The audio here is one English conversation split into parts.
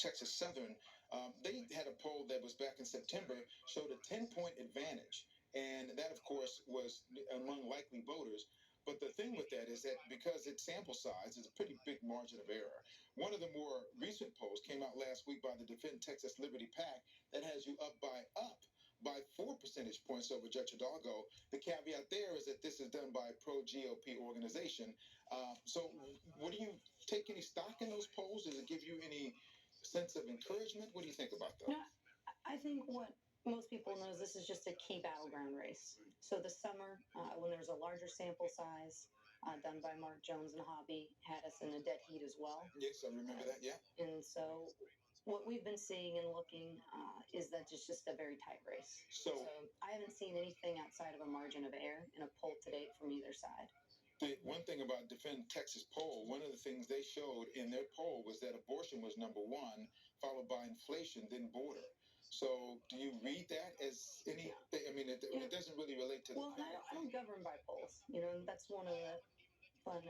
Texas Southern, they had a poll that was back in September, showed a 10-point advantage. And that, of course, was among likely voters. But the thing with that is that because its sample size is a pretty big margin of error. One of the more recent polls came out last week by the Defend Texas Liberty PAC that has you up by 4 percentage points over Judge Hidalgo. The caveat there is that this is done by a pro-GOP organization. So what do you take any stock in those polls? Does it give you any sense of encouragement? What do you think about that? No, I think what most people know is this is just a key battleground race. So this summer, when there was a larger sample size done by Mark Jones and Hobby, had us in a dead heat as well. Yes, I remember that, yeah. And so what we've been seeing and looking is that it's just a very tight race. So I haven't seen anything outside of a margin of error in a poll to date from either side. The one thing about Defend Texas poll, one of the things they showed in their poll was that abortion was number one, followed by inflation, then border. So do you read that as any? I mean, it doesn't really relate to. Well, I don't govern by polls. And that's one of the fun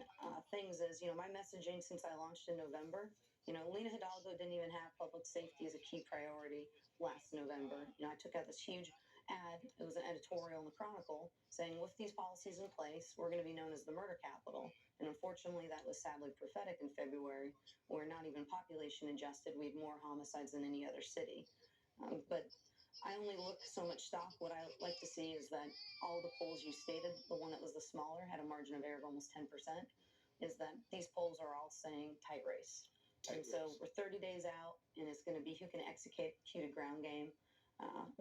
things is, my messaging since I launched in November. Lena Hidalgo didn't even have public safety as a key priority last November. I took out this huge ad. It was an editorial in the Chronicle saying, with these policies in place, we're going to be known as the murder capital. And unfortunately, that was sadly prophetic in February, where not even population adjusted, we had more homicides than any other city. But I only look so much stock. What I like to see is that all the polls you stated, the one that was the smaller, had a margin of error of almost 10%, is that these polls are all saying tight race. So we're 30 days out, and it's going to be who can execute a ground game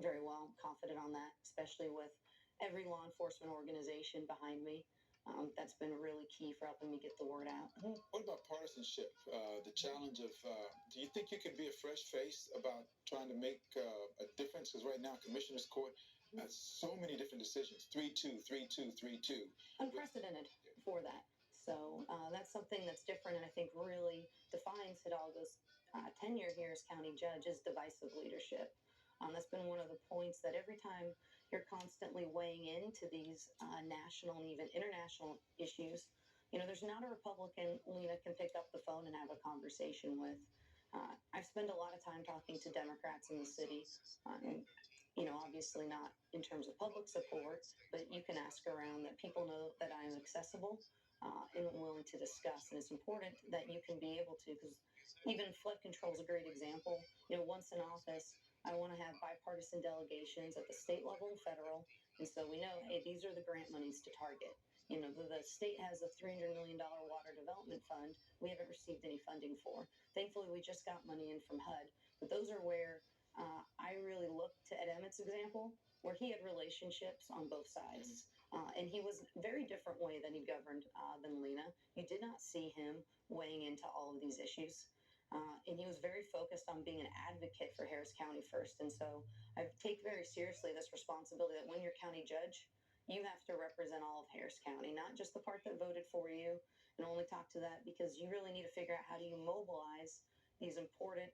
very well. I'm confident on that, especially with every law enforcement organization behind me. That's been really key for helping me get the word out. What about partisanship? The challenge of, do you think you can be a fresh face about trying to make a difference? Because right now, Commissioner's Court has so many different decisions, 3-2, 3-2, 3-2. Unprecedented for that. So that's something that's different, and I think really defines Hidalgo's tenure here as county judge is divisive leadership. That's been one of the points that every time you're constantly weighing into these national and even international issues, there's not a Republican Lena can pick up the phone and have a conversation with. I've spent a lot of time talking to Democrats in the city, obviously not in terms of public support, but you can ask around that people know that I'm accessible and willing to discuss. And it's important that you can be able to, because even flood control is a great example. Once in office, I want to have bipartisan delegations at the state level and federal. And so we know, hey, these are the grant monies to target. The state has a $300 million water development fund we haven't received any funding for. Thankfully, we just got money in from HUD. But those are where I really looked to Ed Emmett's example, where he had relationships on both sides. And he was a very different way that he governed than Lena. You did not see him weighing into all of these issues. And he was very focused on being an advocate for Harris County first. And so I take very seriously this responsibility that when you're county judge, you have to represent all of Harris County, not just the part that voted for you, and only talk to that, because you really need to figure out how do you mobilize these important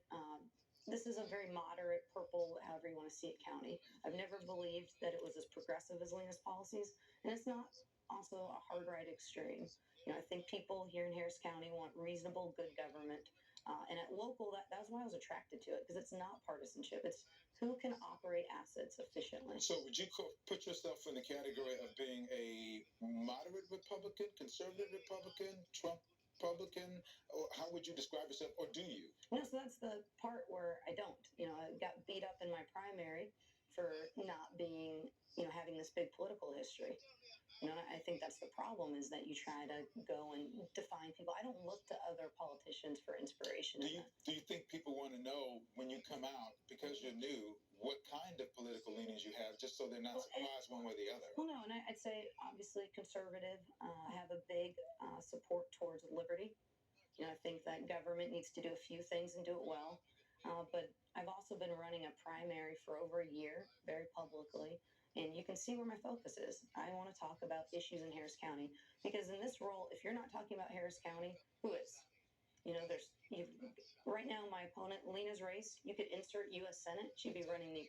this is a very moderate purple, however you want to see it, county. I've never believed that it was as progressive as Lena's policies, and it's not also a hard right extreme. I think people here in Harris County want reasonable, good government. And at local, that's why I was attracted to it, because it's not partisanship. It's who can operate assets efficiently. So would you put yourself in the category of being a moderate Republican, conservative Republican, Trump Republican, or how would you describe yourself, or do you? No, so that's the part where I don't. I got beat up in my primary for not being, having this big political history. I think that's the problem, is that you try to go and define people. I don't look to other politicians for inspiration. Do you think people want to know when you come out, because you're new, what kind of political leanings you have, just so they're not surprised one way or the other? Well, no, and I'd say obviously conservative. I have a big support towards liberty. I think that government needs to do a few things and do it well. But I've also been running a primary for over a year, very publicly. And you can see where my focus is. I want to talk about issues in Harris County, because in this role, if you're not talking about Harris County, who is? Right now, my opponent, Lena's race, you could insert U.S. Senate. She'd be running the